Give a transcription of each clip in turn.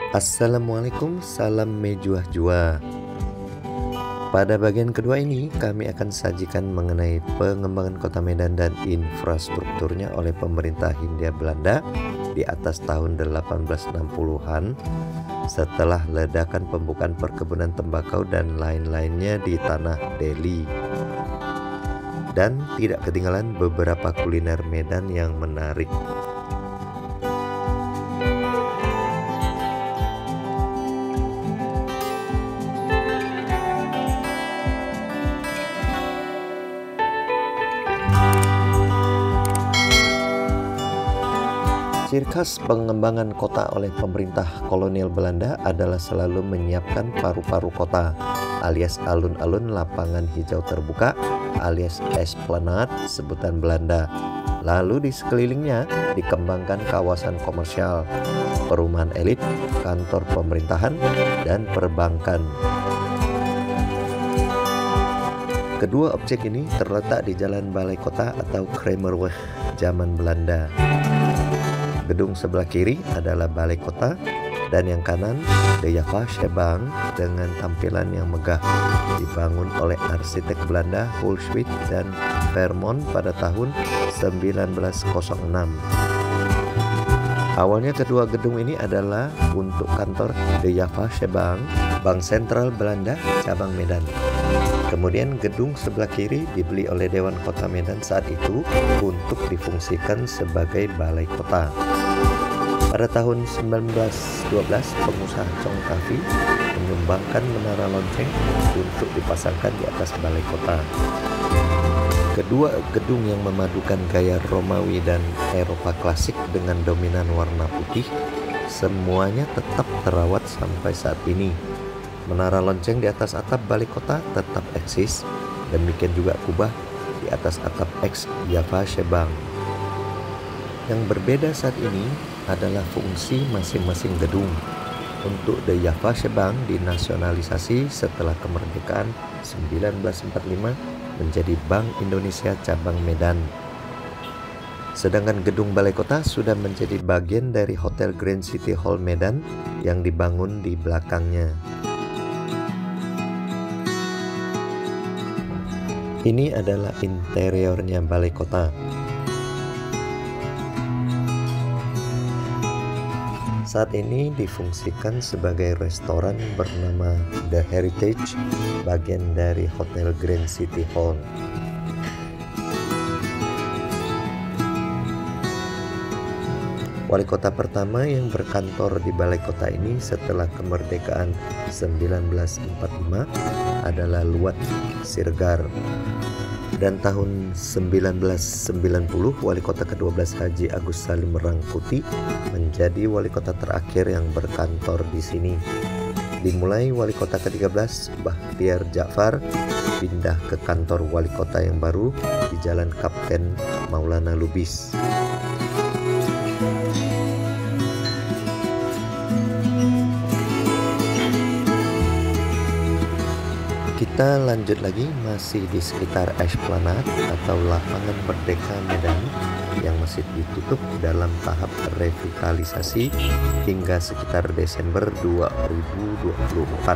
Assalamualaikum, salam mejuah-juah. Pada bagian kedua ini, kami akan sajikan mengenai pengembangan kota Medan dan infrastrukturnya oleh pemerintah Hindia Belanda di atas tahun 1860-an setelah ledakan pembukaan perkebunan tembakau dan lain-lainnya di tanah Delhi. Dan tidak ketinggalan beberapa kuliner Medan yang menarik. Ciri khas pengembangan kota oleh pemerintah kolonial Belanda adalah selalu menyiapkan paru-paru kota alias alun-alun lapangan hijau terbuka alias esplanade sebutan Belanda. Lalu di sekelilingnya dikembangkan kawasan komersial, perumahan elit, kantor pemerintahan, dan perbankan. Kedua objek ini terletak di Jalan Balai Kota atau Kramerweg zaman Belanda. Gedung sebelah kiri adalah Balai Kota dan yang kanan De Javaasche-Bank dengan tampilan yang megah, dibangun oleh arsitek Belanda Hulswijk dan Vermont pada tahun 1906. Awalnya kedua gedung ini adalah untuk kantor De Javaasche-Bank, Bank Sentral Belanda cabang Medan. Kemudian gedung sebelah kiri dibeli oleh Dewan Kota Medan saat itu untuk difungsikan sebagai balai kota. Pada tahun 1912, pengusaha Chong Tavi menyumbangkan menara lonceng untuk dipasangkan di atas balai kota. Kedua gedung yang memadukan gaya Romawi dan Eropa klasik dengan dominan warna putih, semuanya tetap terawat sampai saat ini. Menara lonceng di atas atap balai kota tetap eksis, demikian juga kubah di atas atap ex Javaasche-Bank. Yang berbeda saat ini adalah fungsi masing-masing gedung. Untuk De Javaasche-Bank dinasionalisasi setelah kemerdekaan 1945 menjadi Bank Indonesia cabang Medan. Sedangkan gedung balai kota sudah menjadi bagian dari Hotel Grand City Hall Medan yang dibangun di belakangnya. Ini adalah interiornya balai kota. Saat ini difungsikan sebagai restoran bernama The Heritage, bagian dari Hotel Grand City Hall. Wali kota pertama yang berkantor di balai kota ini setelah kemerdekaan 1945 adalah Luat Sirgar. Dan tahun 1990 wali kota ke-12 Haji Agus Salim Rangkuti menjadi wali kota terakhir yang berkantor di sini. Dimulai wali kota ke-13 Bahtiar Ja'far pindah ke kantor wali kota yang baru di Jalan Kapten Maulana Lubis. Kita lanjut lagi masih di sekitar Esplanade atau Lapangan Merdeka Medan yang masih ditutup dalam tahap revitalisasi hingga sekitar Desember 2024.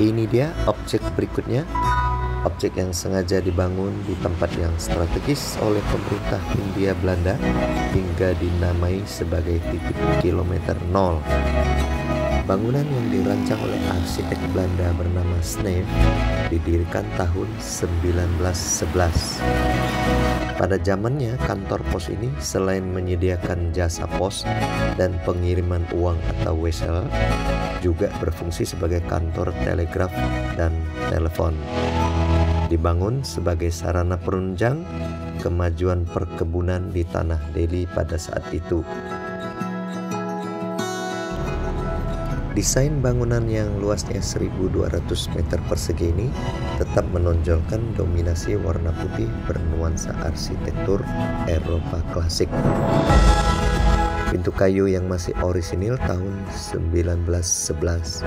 Ini dia objek berikutnya, objek yang sengaja dibangun di tempat yang strategis oleh pemerintah Hindia Belanda hingga dinamai sebagai titik kilometer 0. Bangunan yang dirancang oleh arsitek Belanda bernama Sneve didirikan tahun 1911. Pada zamannya, kantor pos ini selain menyediakan jasa pos dan pengiriman uang atau wesel, juga berfungsi sebagai kantor telegraf dan telepon. Dibangun sebagai sarana penunjang kemajuan perkebunan di tanah Delhi pada saat itu. Desain bangunan yang luasnya 1.200 meter persegi ini tetap menonjolkan dominasi warna putih bernuansa arsitektur Eropa klasik. Pintu kayu yang masih orisinil tahun 1911.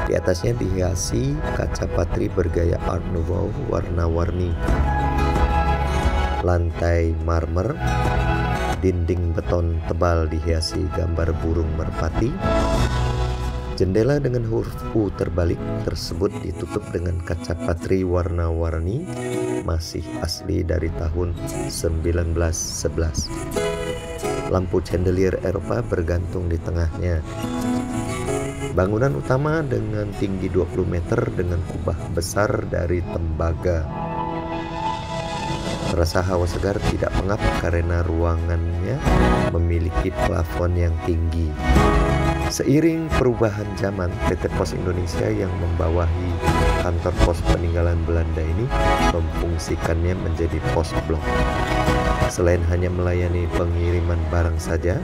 Di atasnya dihiasi kaca patri bergaya Art Nouveau warna-warni. Lantai marmer dinding beton tebal dihiasi gambar burung merpati. Jendela dengan huruf U terbalik tersebut ditutup dengan kaca patri warna-warni, masih asli dari tahun 1911. Lampu chandelier Eropa bergantung di tengahnya. Bangunan utama dengan tinggi 20 meter dengan kubah besar dari tembaga. Terasa hawa segar tidak pengap karena ruangannya memiliki plafon yang tinggi. Seiring perubahan zaman, PT Pos Indonesia yang membawahi kantor pos peninggalan Belanda ini memfungsikannya menjadi pos blok. Selain hanya melayani pengiriman barang saja,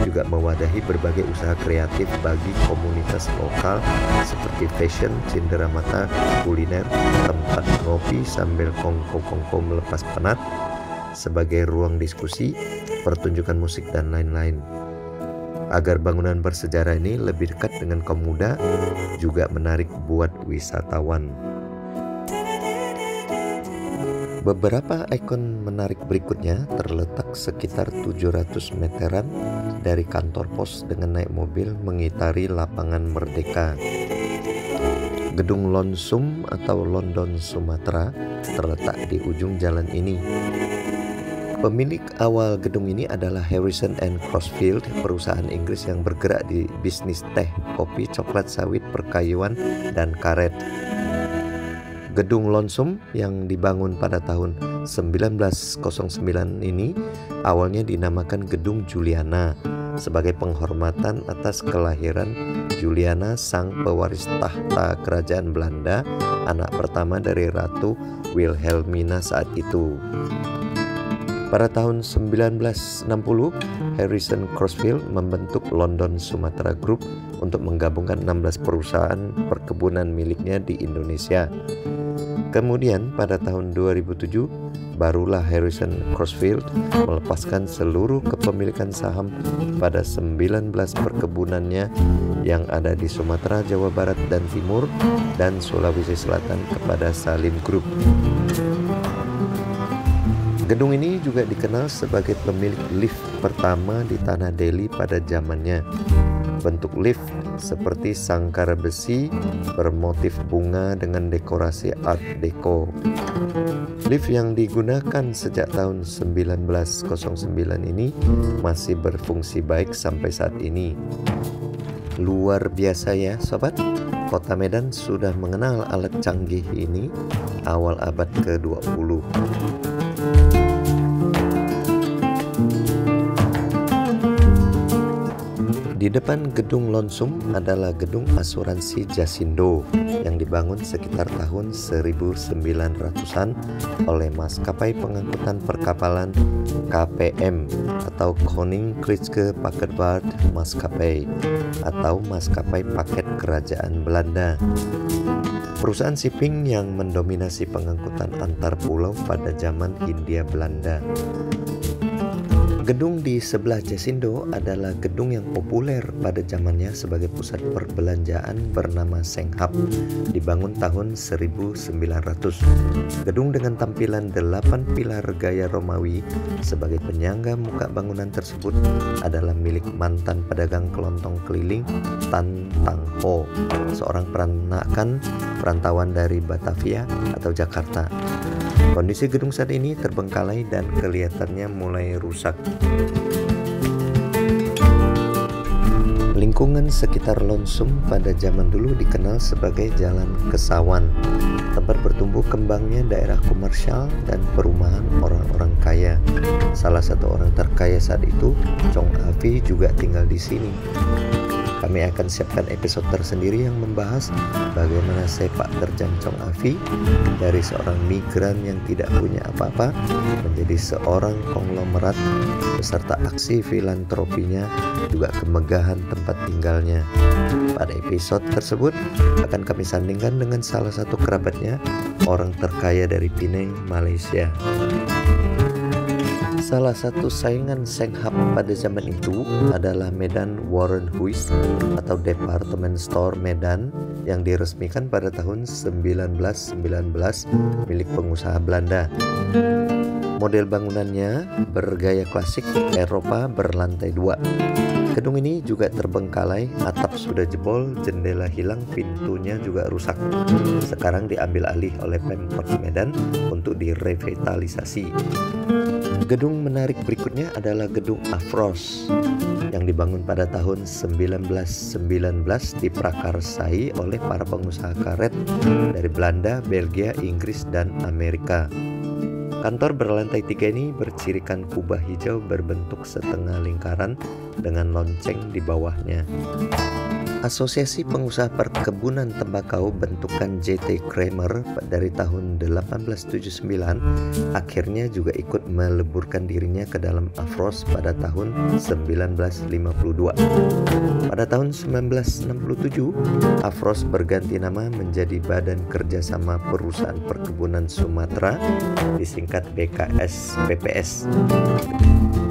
juga mewadahi berbagai usaha kreatif bagi komunitas lokal seperti fashion, cenderamata, kuliner, tempat ngopi sambil kongko-kongko melepas penat, sebagai ruang diskusi, pertunjukan musik, dan lain-lain. Agar bangunan bersejarah ini lebih dekat dengan kaum muda, juga menarik buat wisatawan. Beberapa ikon menarik berikutnya terletak sekitar 700 meteran dari kantor pos dengan naik mobil mengitari lapangan Merdeka. Gedung Lonsum atau London Sumatera terletak di ujung jalan ini. Pemilik awal gedung ini adalah Harrison and Crossfield, perusahaan Inggris yang bergerak di bisnis teh, kopi, coklat sawit, perkayuan, dan karet. Gedung Lonsum yang dibangun pada tahun 1909 ini awalnya dinamakan Gedung Juliana sebagai penghormatan atas kelahiran Juliana, sang pewaris tahta kerajaan Belanda, anak pertama dari Ratu Wilhelmina saat itu. Pada tahun 1960, Harrison Crossfield membentuk London Sumatera Group untuk menggabungkan 16 perusahaan perkebunan miliknya di Indonesia. Kemudian pada tahun 2007, barulah Harrison Crossfield melepaskan seluruh kepemilikan saham pada 19 perkebunannya yang ada di Sumatera, Jawa Barat dan Timur, dan Sulawesi Selatan kepada Salim Group. Gedung ini juga dikenal sebagai pemilik lift pertama di Tanah Deli pada zamannya. Bentuk lift seperti sangkar besi bermotif bunga dengan dekorasi Art Deco. Lift yang digunakan sejak tahun 1909 ini masih berfungsi baik sampai saat ini. Luar biasa ya sobat, Kota Medan sudah mengenal alat canggih ini awal abad ke-20. Di depan gedung Lonsum adalah gedung asuransi Jasindo yang dibangun sekitar tahun 1900-an oleh maskapai pengangkutan perkapalan KPM atau Koninklijke Paketvaart Maskapai atau maskapai paket kerajaan Belanda. Perusahaan shipping yang mendominasi pengangkutan antar pulau pada zaman Hindia Belanda. Gedung di sebelah Jasindo adalah gedung yang populer pada zamannya sebagai pusat perbelanjaan bernama Senghap, dibangun tahun 1900. Gedung dengan tampilan 8 pilar gaya Romawi sebagai penyangga muka bangunan tersebut adalah milik mantan pedagang kelontong keliling Tan Tang Ho, seorang perantauan dari Batavia atau Jakarta. Kondisi gedung saat ini terbengkalai dan kelihatannya mulai rusak. Lingkungan sekitar Lonsum pada zaman dulu dikenal sebagai Jalan Kesawan, tempat bertumbuh kembangnya daerah komersial dan perumahan orang-orang kaya. Salah satu orang terkaya saat itu, Chong Afi, juga tinggal di sini. Kami akan siapkan episode tersendiri yang membahas bagaimana sepak terjang Chong Afi dari seorang migran yang tidak punya apa-apa menjadi seorang konglomerat beserta aksi filantropinya juga kemegahan tempat tinggalnya. Pada episode tersebut akan kami sandingkan dengan salah satu kerabatnya, orang terkaya dari Penang, Malaysia. Salah satu saingan Senghap pada zaman itu adalah Medan Warren Huis atau Department Store Medan yang diresmikan pada tahun 1919 milik pengusaha Belanda. Model bangunannya bergaya klasik Eropa berlantai 2. Gedung ini juga terbengkalai, atap sudah jebol, jendela hilang, pintunya juga rusak. Sekarang diambil alih oleh Pemkot Medan untuk direvitalisasi. Gedung menarik berikutnya adalah Gedung Afros yang dibangun pada tahun 1919 diprakarsai oleh para pengusaha karet dari Belanda, Belgia, Inggris, dan Amerika. Kantor berlantai 3 ini bercirikan kubah hijau berbentuk setengah lingkaran dengan lonceng di bawahnya. Asosiasi Pengusaha Perkebunan Tembakau bentukan J.T. Kramer dari tahun 1879 akhirnya juga ikut meleburkan dirinya ke dalam Afros pada tahun 1952. Pada tahun 1967, Afros berganti nama menjadi Badan Kerjasama Perusahaan Perkebunan Sumatera, disingkat BKSPPS.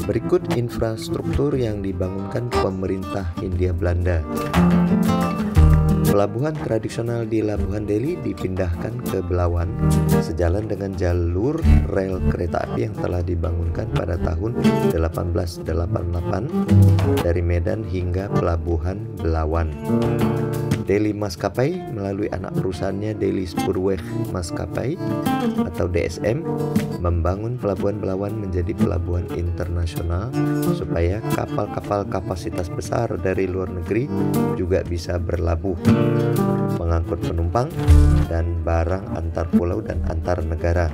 Berikut infrastruktur yang dibangunkan pemerintah Hindia Belanda. Pelabuhan tradisional di Labuhan Deli dipindahkan ke Belawan sejalan dengan jalur rel kereta api yang telah dibangunkan pada tahun 1888 dari Medan hingga Pelabuhan Belawan. Delhi Maskapai melalui anak perusahaannya Delhi Spoorweg Maskapai atau DSM membangun Pelabuhan Belawan menjadi pelabuhan internasional supaya kapal-kapal kapasitas besar dari luar negeri juga bisa berlabuh, mengangkut penumpang dan barang antar pulau dan antar negara.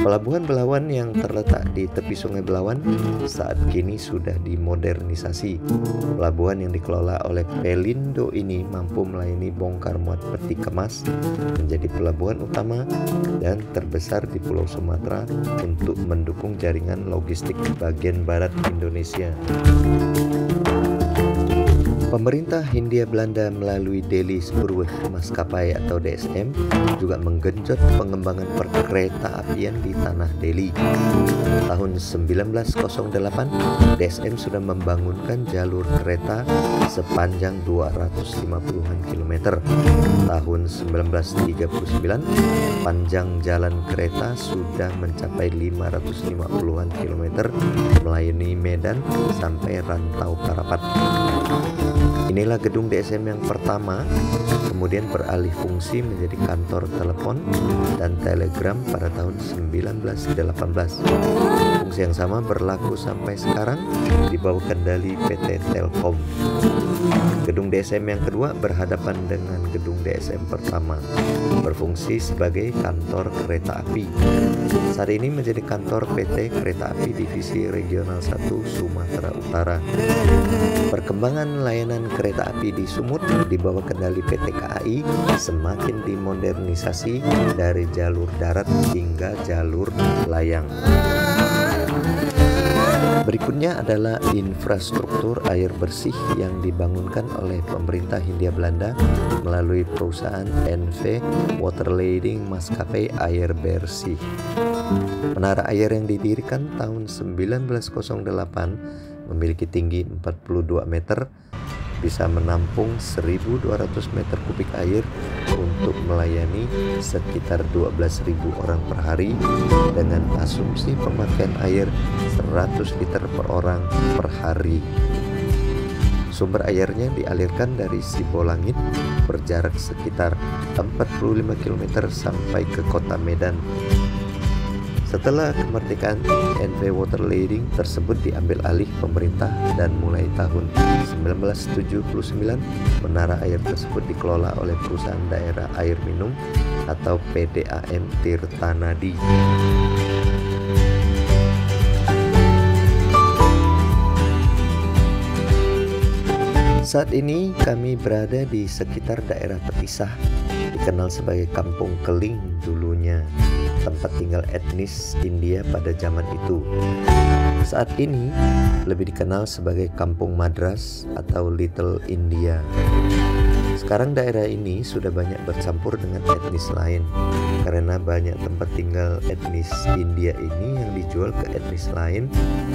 Pelabuhan Belawan yang terletak di tepi Sungai Belawan saat kini sudah dimodernisasi. Pelabuhan yang dikelola oleh Pelindo ini mampu melayani bongkar muat peti kemas, menjadi pelabuhan utama dan terbesar di Pulau Sumatera untuk mendukung jaringan logistik bagian barat Indonesia. Pemerintah Hindia Belanda melalui Delhi Spoorweg Maskapai atau DSM juga menggenjot pengembangan perkereta apian di tanah Delhi. Tahun 1908, DSM sudah membangunkan jalur kereta sepanjang 250-an kilometer. Tahun 1939, panjang jalan kereta sudah mencapai 550-an kilometer melayani Medan sampai Rantau Parapat. Inilah gedung DSM yang pertama, kemudian beralih fungsi menjadi kantor telepon dan telegram pada tahun 1918. Fungsi yang sama berlaku sampai sekarang di bawah kendali PT Telkom. Gedung DSM yang kedua berhadapan dengan gedung DSM pertama, berfungsi sebagai kantor kereta api. Saat ini menjadi kantor PT Kereta Api Divisi Regional 1 Sumatera Utara. Perkembangan layanan kereta api di Sumut di bawah kendali PT KAI semakin dimodernisasi dari jalur darat hingga jalur layang. Berikutnya adalah infrastruktur air bersih yang dibangunkan oleh pemerintah Hindia Belanda melalui perusahaan NV Waterleiding Maskapai Air Bersih. Menara air yang didirikan tahun 1908 memiliki tinggi 42 meter, bisa menampung 1.200 meter kubik air untuk melayani sekitar 12.000 orang per hari dengan asumsi pemakaian air 100 liter per orang per hari. Sumber airnya dialirkan dari Sibolangit berjarak sekitar 45 km sampai ke kota Medan. Setelah kemerdekaan, NV Waterleiding tersebut diambil alih pemerintah dan mulai tahun 1979 menara air tersebut dikelola oleh Perusahaan Daerah Air Minum atau PDAM Tirtanadi. Saat ini kami berada di sekitar daerah Petisah, dikenal sebagai Kampung Keling dulunya, tempat tinggal etnis India pada zaman itu. Saat ini lebih dikenal sebagai Kampung Madras atau Little India. Sekarang daerah ini sudah banyak bercampur dengan etnis lain karena banyak tempat tinggal etnis India ini yang dijual ke etnis lain,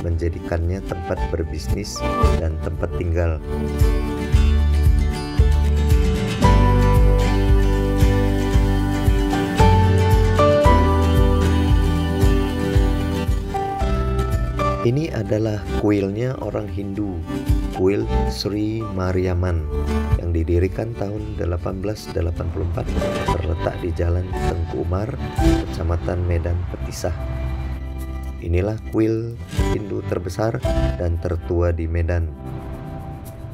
menjadikannya tempat berbisnis dan tempat tinggal. Ini adalah kuilnya orang Hindu, kuil Sri Mariamman yang didirikan tahun 1884, terletak di Jalan Tengku Umar, Kecamatan Medan Petisah. Inilah kuil Hindu terbesar dan tertua di Medan.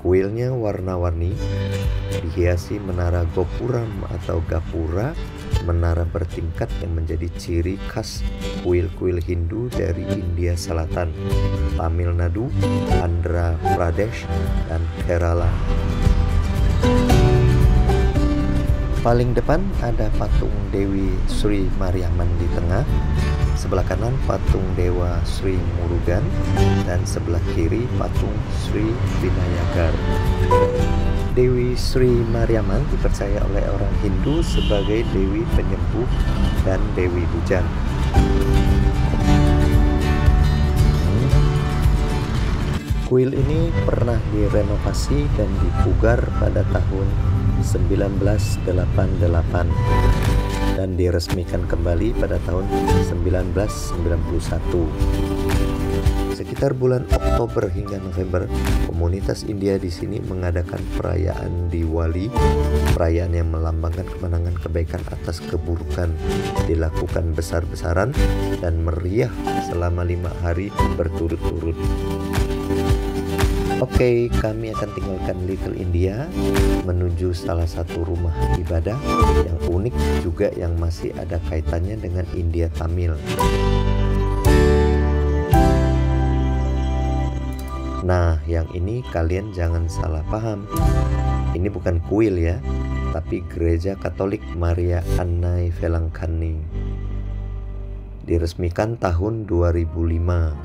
Kuilnya warna-warni, dihiasi menara gopuram atau gapura, menara bertingkat yang menjadi ciri khas kuil-kuil Hindu dari India Selatan, Tamil Nadu, Andhra Pradesh, dan Kerala. Paling depan ada patung Dewi Sri Mariamman di tengah, sebelah kanan patung Dewa Sri Murugan, dan sebelah kiri patung Sri Vinayagar. Dewi Sri Mariamman dipercaya oleh orang Hindu sebagai Dewi Penyembuh dan Dewi Hujan. Kuil ini pernah direnovasi dan dipugar pada tahun 1988 dan diresmikan kembali pada tahun 1991. Sekitar bulan Oktober hingga November, komunitas India di sini mengadakan perayaan Diwali, perayaan yang melambangkan kemenangan kebaikan atas keburukan, dilakukan besar-besaran dan meriah selama 5 hari berturut-turut. Oke, kami akan tinggalkan Little India menuju salah satu rumah ibadah yang unik juga yang masih ada kaitannya dengan India Tamil. Nah, yang ini kalian jangan salah paham. Ini bukan kuil ya, tapi Gereja Katolik Maria Annai Velankani. Diresmikan tahun 2005.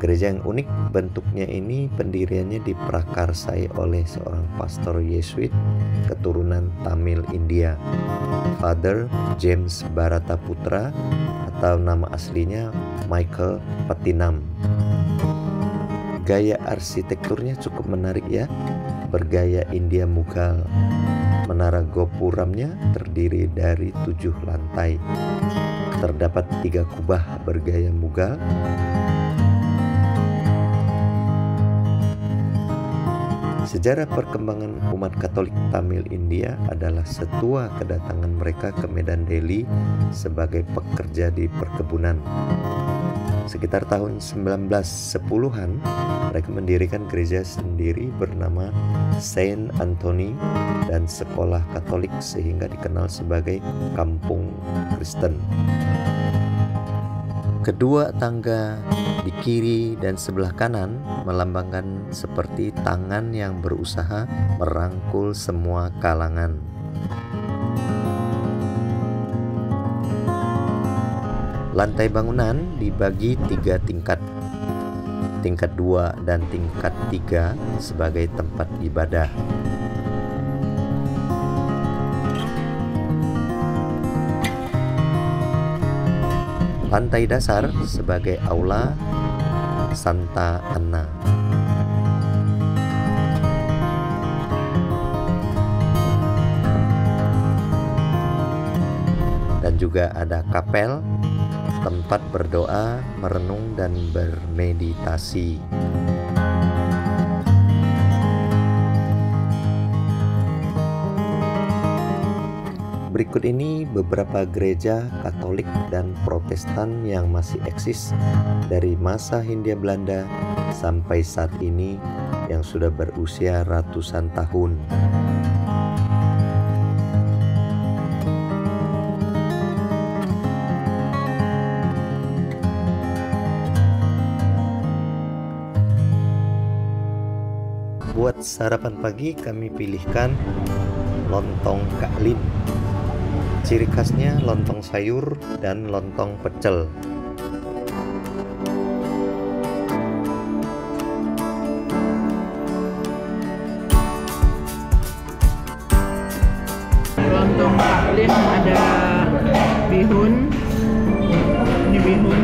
Gereja yang unik bentuknya ini pendiriannya diprakarsai oleh seorang pastor Yesuit keturunan Tamil India, Father James Bharata Putra, atau nama aslinya Michael Pattinam. Gaya arsitekturnya cukup menarik ya, bergaya India Mughal. Menara gopuramnya terdiri dari 7 lantai. Terdapat 3 kubah bergaya Mughal. Sejarah perkembangan umat Katolik Tamil India adalah setua kedatangan mereka ke Medan Delhi sebagai pekerja di perkebunan. Sekitar tahun 1910-an, mereka mendirikan gereja sendiri bernama Saint Anthony dan sekolah Katolik sehingga dikenal sebagai Kampung Kristen. Kedua tangga di kiri dan sebelah kanan melambangkan seperti tangan yang berusaha merangkul semua kalangan. Lantai bangunan dibagi 3 tingkat. Tingkat 2 dan tingkat 3 sebagai tempat ibadah. Lantai dasar sebagai aula Santa Anna. Dan juga ada kapel, tempat berdoa, merenung, dan bermeditasi. Berikut ini beberapa gereja Katolik dan Protestan yang masih eksis dari masa Hindia Belanda sampai saat ini yang sudah berusia ratusan tahun. Buat sarapan pagi kami pilihkan lontong Kak Lin. Ciri khasnya lontong sayur dan lontong pecel. Lontong Kak Lin ada bihun, ini bihun,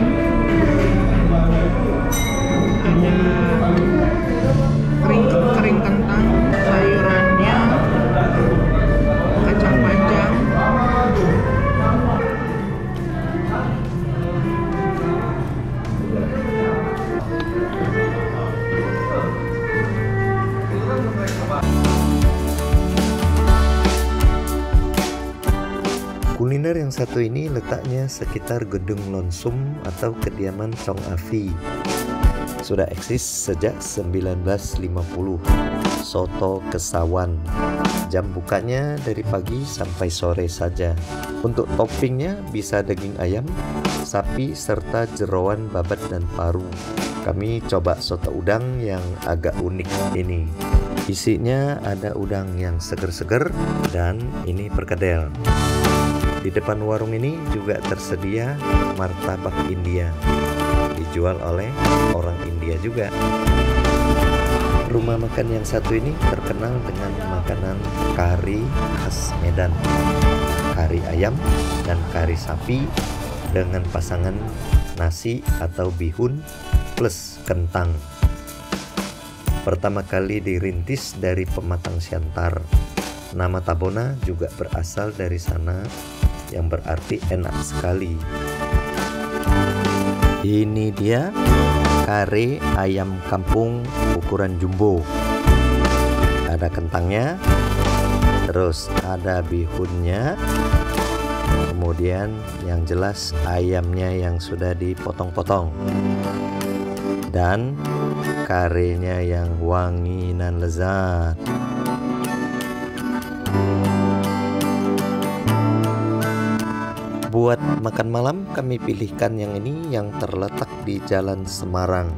ada kering kentang, sayurannya kacang panjang, Kuliner yang satu ini letaknya sekitar Gedung Lonsum atau kediaman Chong Afi. Sudah eksis sejak 1950. Soto Kesawan. Jam bukanya dari pagi sampai sore saja. Untuk toppingnya bisa daging ayam, sapi, serta jeroan babat dan paru. Kami coba soto udang yang agak unik ini. Isinya ada udang yang seger-seger dan ini perkedel. Di depan warung ini juga tersedia martabak India. Dijual oleh orang India juga. Rumah makan yang satu ini terkenal dengan makanan kari khas Medan. Kari ayam dan kari sapi dengan pasangan nasi atau bihun plus kentang. Pertama kali dirintis dari Pematang Siantar. Nama Tabona juga berasal dari sana, yang berarti enak sekali. Ini dia kare ayam kampung ukuran jumbo. Ada kentangnya, terus ada bihunnya, kemudian yang jelas ayamnya yang sudah dipotong-potong, dan karenya yang wangi dan lezat. Buat makan malam kami pilihkan yang ini yang terletak di Jalan Semarang.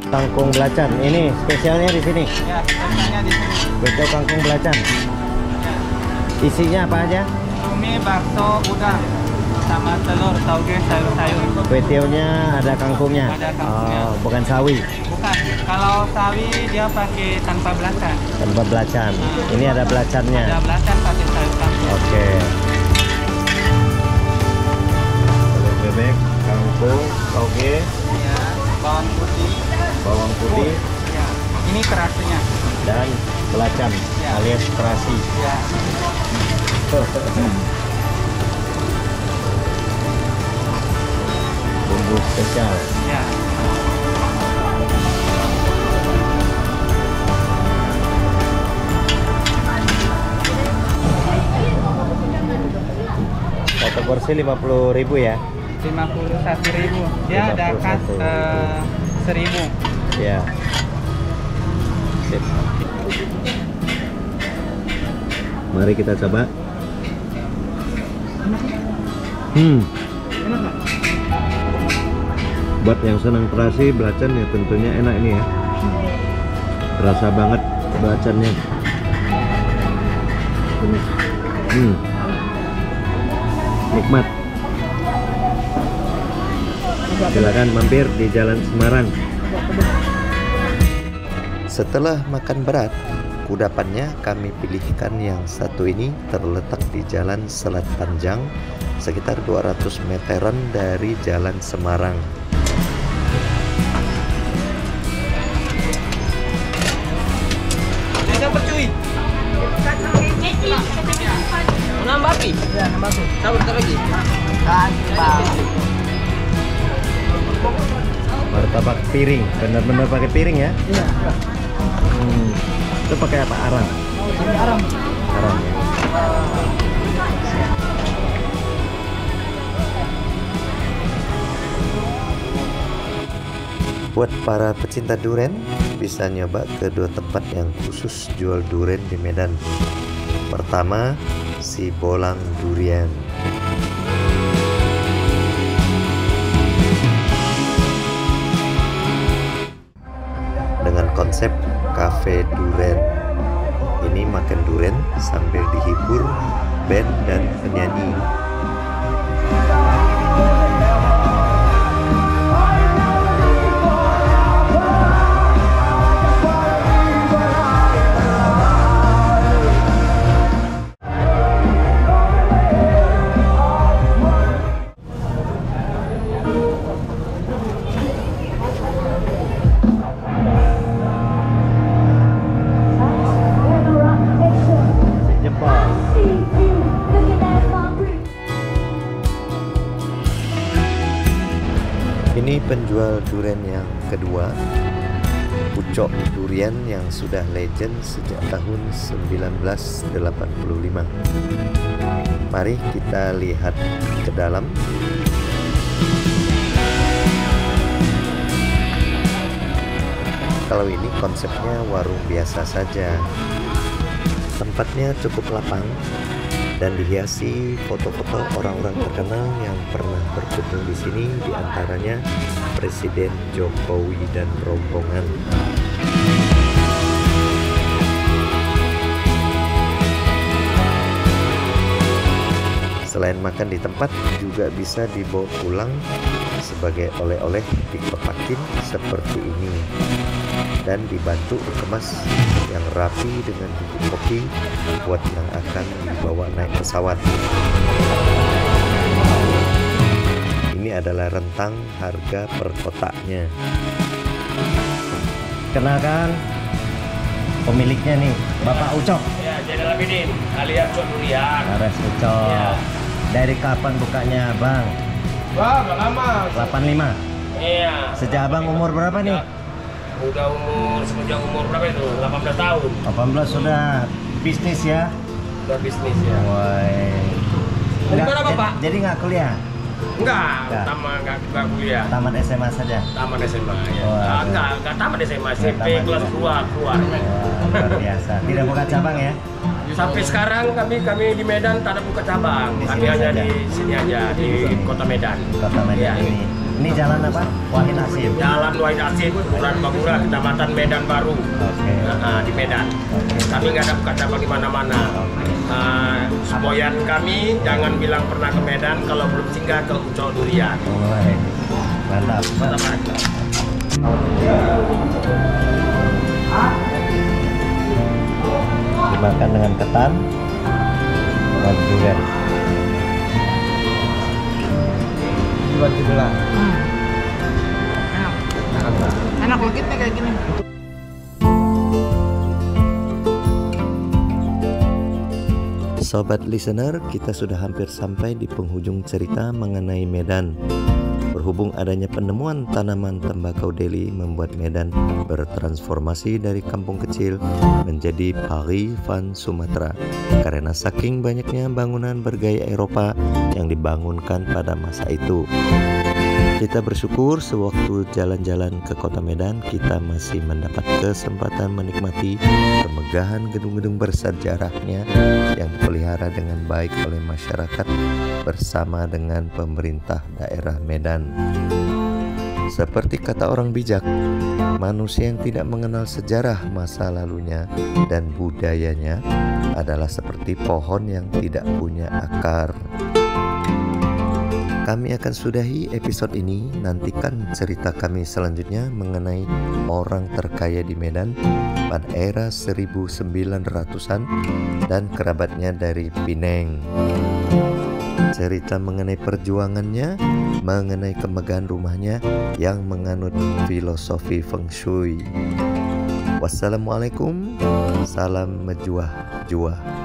Kangkung belacan ini spesialnya di sini. Ya, spesialnya di sini. Beto kangkung belacan. Ya. Isinya apa aja? Cumi, bakso, udang, sama telur, tauge, sayur-sayur. Kuetiaunya ada kangkungnya. Ada kangkungnya. Oh, bukan sawi. Bukan. Kalau sawi dia pakai tanpa belacan. Tanpa belacan. Ini ada belacannya. Ada belacan pakai sayur kangkung. Oke. Bebek, kangkung, tauge, Ya, bawang putih. bawang putih, Ya. Ini terasinya. dan belacan Ya. alias terasi. Ya. Bumbu spesial. Ya. Satu porsi 50.000 ya? 51.000. Dia ada kas 1.000. Ya. Sip. Mari kita coba. Enak nggak? Buat yang senang terasi, belacan ya tentunya enak ini ya. Terasa banget belacannya. Nikmat. Silakan mampir di Jalan Semarang. Setelah makan berat, kudapannya kami pilihkan yang satu ini terletak di Jalan Selat Panjang, sekitar 200 meteran dari Jalan Semarang. Siapa cuy? Nambah api? Ya, nambah api. Sabar, bentar lagi. Martabak piring, benar-benar pakai piring ya? Iya. Itu pakai apa? Arang? Ini arang. Arang ya. Buat para pecinta durian, bisa nyoba kedua tempat yang khusus jual durian di Medan. Pertama, Si Bolang Durian. Dengan konsep cafe durian. Ini makan durian sambil dihibur band dan penyanyi. Ini penjual durian yang kedua. Ucok durian yang sudah legend sejak tahun 1985. Mari kita lihat ke dalam. Kalau ini konsepnya warung biasa saja. Tempatnya cukup lapang dan dihiasi foto-foto orang-orang terkenal yang pernah berkunjung di sini, diantaranya Presiden Jokowi dan rombongan. Selain makan di tempat, juga bisa dibawa pulang sebagai oleh-oleh dikotakin seperti ini dan dibantu dikemas yang rapi dengan bubuk kopi buat yang akan dibawa naik pesawat. Ini adalah rentang harga per kotaknya. Kenalkan pemiliknya nih, Bapak Ucok. Ya, Jenderal Abidin alias Ucok Durian. Ares Ucok. Ya. Dari kapan bukanya, Bang? Wah, udah lama. 85. Iya. Sejak Abang umur berapa nih? Udah semenjak umur berapa itu? 18 tahun. 18 sudah bisnis ya? Udah bisnis ya. Woi. Bukan apa, Pak? Jadi nggak kuliah? Enggak, Enggak. enggak kuliah. Tamat SMA saja? Tamat SMA ya. Wah, Enggak tamat SMA, SMP tamat kelas juga. 2 keluar. Wah, luar biasa. Tidak buka cabang ya? Sampai sekarang kami di Medan tak ada buka cabang. Di Kami sini hanya saja? di sini aja di Kota Medan. Kota Medan Ya. ini. Ini jalan apa? Wahid Hasim. Jalan Wahid Hasim, Kelurahan Bagura, Kecamatan Medan Baru. Oke. Di Medan. Oke. Kami nggak ada buka cabang di mana-mana. Semboyan kami jangan bilang pernah ke Medan kalau belum singgah ke Ucok Durian. Woi. Mantap. Mantap. Dimakan dengan ketan dan durian. Buat sebelah. Enak. Enak legit nih kayak gini. Sobat listener, kita sudah hampir sampai di penghujung cerita mengenai Medan. Berhubung adanya penemuan tanaman tembakau Deli membuat Medan bertransformasi dari kampung kecil menjadi Paris van Sumatera karena saking banyaknya bangunan bergaya Eropa yang dibangunkan pada masa itu. Kita bersyukur sewaktu jalan-jalan ke kota Medan kita masih mendapat kesempatan menikmati kemegahan gedung-gedung bersejarahnya yang dipelihara dengan baik oleh masyarakat bersama dengan pemerintah daerah Medan. Seperti kata orang bijak, manusia yang tidak mengenal sejarah masa lalunya dan budayanya adalah seperti pohon yang tidak punya akar. Kami akan sudahi episode ini. Nantikan cerita kami selanjutnya mengenai orang terkaya di Medan pada era 1900-an dan kerabatnya dari Pineng. Cerita mengenai perjuangannya, mengenai kemegahan rumahnya yang menganut filosofi Feng Shui. Wassalamualaikum, salam mejuah-juah.